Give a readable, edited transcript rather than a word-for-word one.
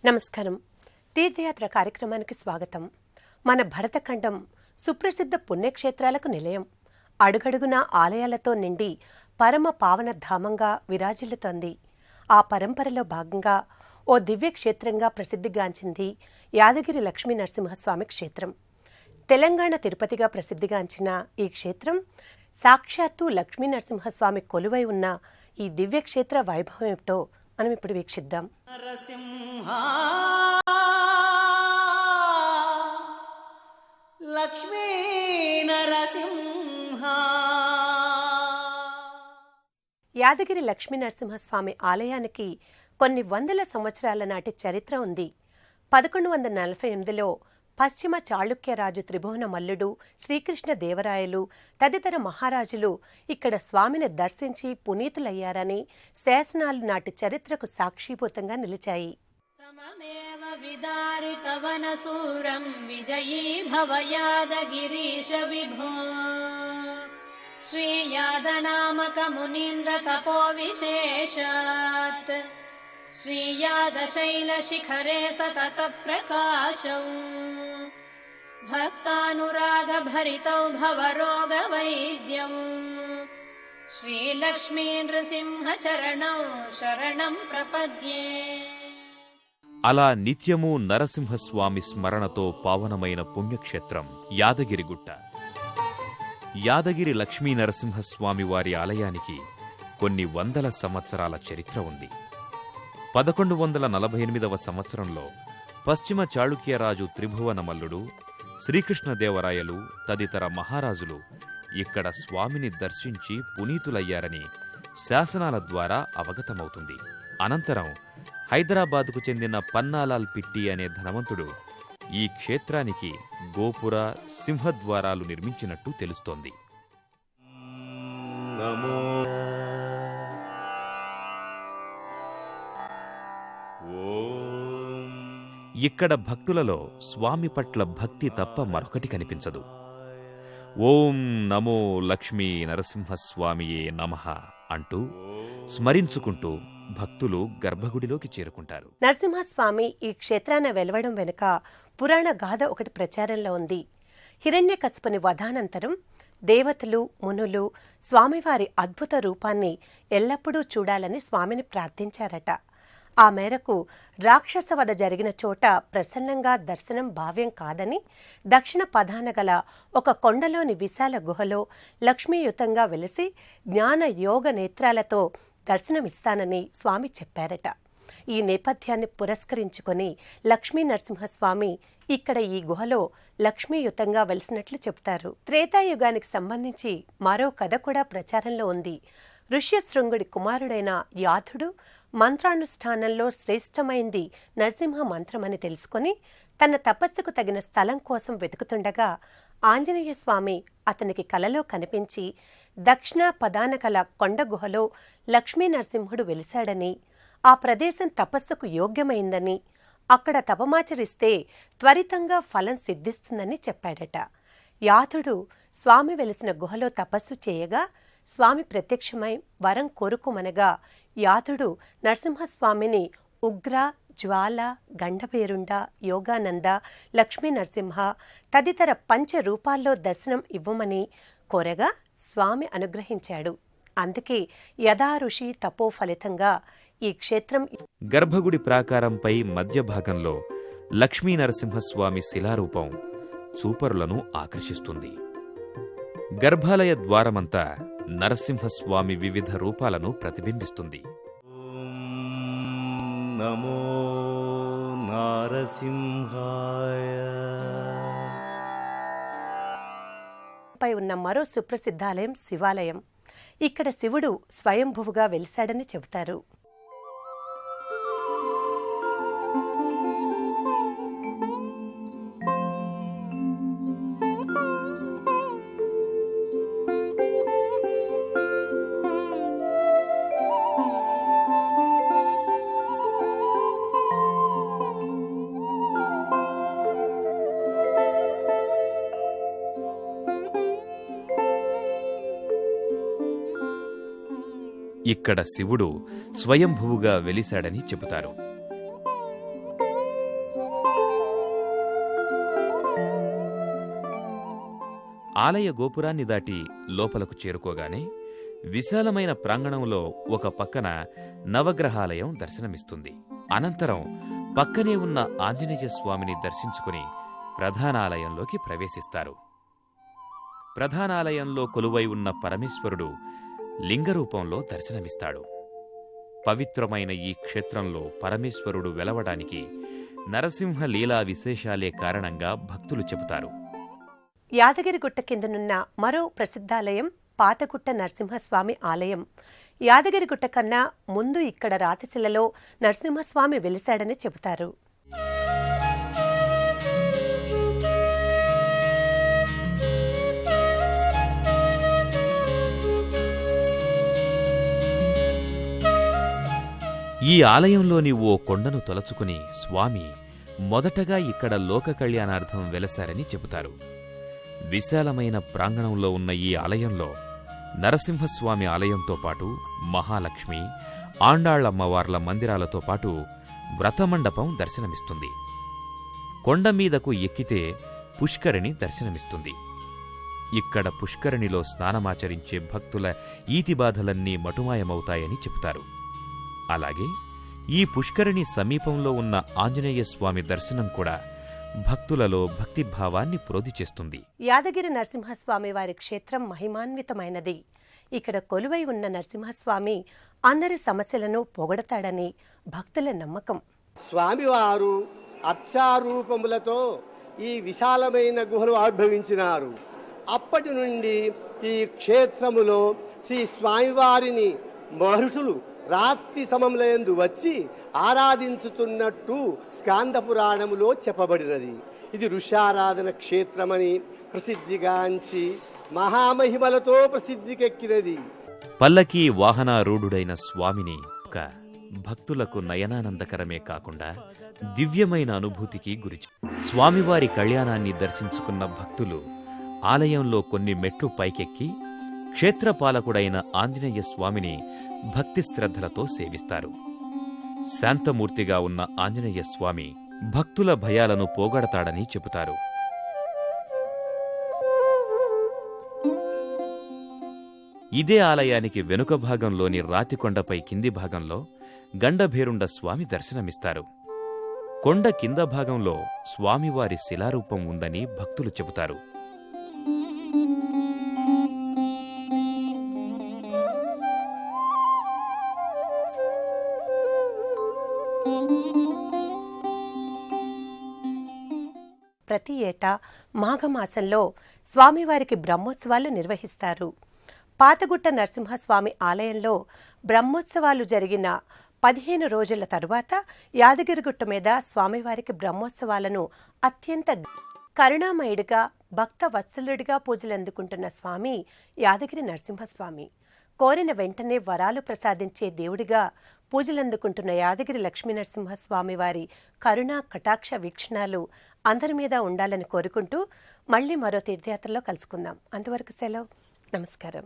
నమస్కారం. తీర్థయాత్ర కార్యక్రమానికి స్వాగతం. మన భరతఖండం సుప్రసిద్ధ పుణ్యక్షేత్రాలకు నిలయం. అడుగడుగునా ఆలయాలతో నిండి పరమ పావన ధామంగా విరాజిల్లుతోంది. ఆ పరంపరలో భాగంగా ఓ దివ్యక్షేత్రంగా ప్రసిద్ధిగాంచింది యాదగిరి లక్ష్మీ నరసింహస్వామి క్షేత్రం. తెలంగాణ తిరుపతిగా ప్రసిద్ధిగాంచిన ఈ క్షేత్రం సాక్షాత్తు లక్ష్మీ నరసింహస్వామి కొలువై ఉన్న ఈ దివ్యక్షేత్ర వైభవం ఏమిటో మనం ఇప్పుడు వీక్షిద్దాం. లక్ష్మీ నరసింహ. యాదగిరి లక్ష్మీ నరసింహస్వామి ఆలయానికి కొన్ని వందల సంవత్సరాల నాటి చరిత్ర ఉంది. 1148లో పశ్చిమ చాళుక్యరాజు త్రిభువన మల్లుడు, శ్రీకృష్ణ దేవరాయలు తదితర మహారాజులు ఇక్కడ స్వామిని దర్శించి పునీతులయ్యారని శాసనాలు నాటి చరిత్రకు సాక్షీభూతంగా నిలిచాయి. సమమేవ విదారితవనసూరం విజయీ భవ యాదగిరీశ విభో. శ్రీయాదనామక మునీంద్ర తపో విశేషాత్ శ్రీయాదశైలశిఖరే సతత ప్రకాశౌ. భక్తానురాగ భరితౌ భవరోగ వైద్యం. శ్రీలక్ష్మీ నృసింహ చరణౌ శరణం ప్రపద్యే. అలా నిత్యము నరసింహస్వామి స్మరణతో పావనమైన పుణ్యక్షేత్రం యాదగిరిగుట్ట. యాదగిరి లక్ష్మీ నరసింహస్వామి వారి ఆలయానికి కొన్ని వందల సంవత్సరాల చరిత్ర ఉంది. 1148వ సంవత్సరంలో పశ్చిమ చాళుక్యరాజు త్రిభువన మల్లుడు, శ్రీకృష్ణదేవరాయలు తదితర మహారాజులు ఇక్కడ స్వామిని దర్శించి పునీతులయ్యారని శాసనాల ద్వారా అవగతమవుతుంది. అనంతరం హైదరాబాదుకు చెందిన పన్నాలాల్ పిట్టి అనే ధనవంతుడు ఈ క్షేత్రానికి గోపుర, సింహద్వారాలు నిర్మించినట్టు తెలుస్తోంది. ఇక్కడ భక్తులలో స్వామి పట్ల భక్తి తప్ప మరొకటి కనిపించదు. ఓం నమో లక్ష్మీ నరసింహస్వామియే నమః అంటూ స్మరించుకుంటూ భక్తులు గర్భగుడిలోకి చేరుకుంటారు. నరసింహస్వామి ఈ క్షేత్రాన వెలవడం వెనుక పురాణ గాథ ఒకటి ప్రచారంలో ఉంది. హిరణ్యకశిపుని వధానంతరం దేవతలు, మునులు స్వామివారి అద్భుత రూపాన్ని ఎల్లప్పుడూ చూడాలని స్వామిని ప్రార్థించారట. ఆ మేరకు రాక్షసవధ జరిగిన చోట ప్రసన్నంగా దర్శనం భావ్యం కాదని దక్షిణ పదాన గల ఒక కొండలోని విశాల గుహలో లక్ష్మీయుతంగా వెలిసి జ్ఞాన యోగ నేత్రాలతో దర్శనమిస్తానని స్వామి చెప్పారట. ఈ నేపథ్యాన్ని పురస్కరించుకొని లక్ష్మీ నరసింహస్వామి ఇక్కడ ఈ గుహలో లక్ష్మీయుతంగా వెలిసినట్లు చెబుతారు. త్రేతాయుగానికి సంబంధించి మరో కథ కూడా ప్రచారంలో ఉంది. ఋష్యశృంగుడి కుమారుడైన యాధుడు మంత్రానుష్ఠానంలో శ్రేష్టమైంది నరసింహ మంత్రమని తెలుసుకుని తన తపస్సుకు తగిన స్థలం కోసం వెతుకుతుండగా ఆంజనేయ స్వామి అతనికి కలలో కనిపించి దక్షిణ పదాన గల కొండ గుహలో లక్ష్మీ నరసింహుడు వెలిశాడని, ఆ ప్రదేశం తపస్సుకు యోగ్యమైందని, అక్కడ తపమాచరిస్తే త్వరితంగా ఫలం సిద్ధిస్తుందని చెప్పాడట. యాధుడు స్వామి వెలిసిన గుహలో తపస్సు చేయగా స్వామి ప్రత్యక్షమై వరం కోరుకోమనగా యాధుడు నరసింహస్వామిని ఉగ్ర, జ్వాల, గండభేరుండ, యోగానంద, లక్ష్మీ నరసింహ తదితర పంచ రూపాల్లో దర్శనం ఇవ్వమని కోరగా స్వామి అనుగ్రహించాడు. అందుకే యథా ఋషి తపో ఫలితంగా ఈ క్షేత్రం గర్భగుడి ప్రాకారంపై మధ్య భాగంలో లక్ష్మీ నరసింహస్వామి శిలారూపం చూపరులను ఆకర్షిస్తుంది. గర్భాలయ ద్వారమంతా నరసింహస్వామి వివిధ రూపాలను ప్రతిబింబిస్తుంది. నమో నారసింహాయ. పై ఉన్న మరో సుప్రసిద్ధాలయం శివాలయం. ఇక్కడ శివుడు స్వయంభువుగా వెలిశాడని చెబుతారు. ఇక్కడ శివుడు స్వయంభువుగా వెలిశాడని చెబుతారు. ఆలయ గోపురాన్ని దాటి లోపలకు చేరుకోగానే విశాలమైన ప్రాంగణంలో ఒక పక్కన నవగ్రహాలయం దర్శనమిస్తుంది. అనంతరం పక్కనే ఉన్న ఆంజనేయ స్వామిని దర్శించుకుని ప్రధానాలయంలోకి ప్రవేశిస్తారు. ప్రధానాలయంలో కొలువై ఉన్న పరమేశ్వరుడు లింగరూపంలో దర్శనమిస్తాడు. పవిత్రమైన ఈ క్షేత్రంలో పరమేశ్వరుడు వెలవడానికి నరసింహ లీలా విశేషాలే కారణంగా భక్తులు చెబుతారు. యాదగిరిగుట్ట కిందనున్న మరో ప్రసిద్ధాలయం పాతగుట్ట నరసింహస్వామి ఆలయం. యాదగిరిగుట్ట కన్నా ముందు ఇక్కడ రాతిశిలలో నరసింహస్వామి వెలిశాడని చెబుతారు. ఈ ఆలయంలోని ఓ కొండను తొలచుకుని స్వామి మొదటగా ఇక్కడ లోక కళ్యాణార్థం వెలశారని చెబుతారు. విశాలమైన ప్రాంగణంలో ఉన్న ఈ ఆలయంలో నరసింహస్వామి ఆలయంతో పాటు మహాలక్ష్మి, ఆండాళ్లమ్మవార్ల మందిరాలతో పాటు వ్రతమండపం దర్శనమిస్తుంది. కొండమీదకు ఎక్కితే పుష్కరిణి దర్శనమిస్తుంది. ఇక్కడ పుష్కరిణిలో స్నానమాచరించే భక్తుల ఈతిబాధలన్నీ మటుమాయమవుతాయని చెబుతారు. అలాగే ఈ పుష్కరిణి సమీపంలో ఉన్న ఆంజనేయస్వామి దర్శనం కూడా భక్తులలో భక్తిభావాన్ని ప్రోదిచేస్తుంది. యాదగిరి నరసింహస్వామి వారి క్షేత్రం మహిమాన్వితమైనది. ఇక్కడ కొలువై ఉన్న నరసింహస్వామి అందరి సమస్యలను పోగొడతాడని భక్తుల నమ్మకం. స్వామివారు అర్చారూపములతో ఈ విశాలమైన గుహను ఆవిర్భవించినారు. అప్పటి నుండి ఈ క్షేత్రములో శ్రీ స్వామివారిని మహర్షులు రాత్రి సమయంలో వచ్చి ఆరాధించుతున్నట్టు స్కాంద పురాణములో చెప్పబడినది. ఇది ఋషారాధన క్షేత్రమని ప్రసిద్ధిగాంచి మహామహిమలతో ప్రసిద్ధికెక్కినది. పల్లకీ వాహనారూఢుడైన స్వామిని భక్తులకు నయనానందకరమే కాకుండా దివ్యమైన అనుభూతికి గురిచి స్వామివారి కళ్యాణాన్ని దర్శించుకున్న భక్తులు ఆలయంలో కొన్ని మెట్లు పైకెక్కి క్షేత్రపాలకుడైన ఆంజనేయ స్వామిని భక్తి శ్రద్ధలతో సేవిస్తారు. శాంతమూర్తిగా ఉన్న ఆంజనేయ స్వామి భక్తుల భయాలను పోగొడతాడని చెబుతారు. ఇదే ఆలయానికి వెనుక భాగంలోని రాతికొండపై కింది భాగంలో గండభేరుండ స్వామి దర్శనమిస్తారు. కొండ కింద భాగంలో స్వామివారి శిలారూపం ఉందని భక్తులు చెబుతారు. ప్రతి ఏటా మాఘమాసంలో స్వామివారికి బ్రహ్మోత్సవాలు నిర్వహిస్తారు. పాతగుట్ట నరసింహస్వామి ఆలయంలో బ్రహ్మోత్సవాలు జరిగిన 15 రోజుల తరువాత యాదగిరిగుట్ట మీద స్వామివారికి బ్రహ్మోత్సవాలను అత్యంత కరుణామయుడిగా భక్త వత్సలుడిగా పూజలందుకుంటున్న స్వామి యాదగిరి నరసింహస్వామి. కోరిన వెంటనే వరాలు ప్రసాదించే దేవుడిగా పూజలందుకుంటున్న యాదగిరి లక్ష్మీనరసింహస్వామి వారి కరుణా కటాక్ష వీక్షణాలు అందరి మీద ఉండాలని కోరుకుంటూ మళ్లీ మరో తీర్థయాత్రలో కలుసుకుందాం. అంతవరకు సెలవు. నమస్కారం.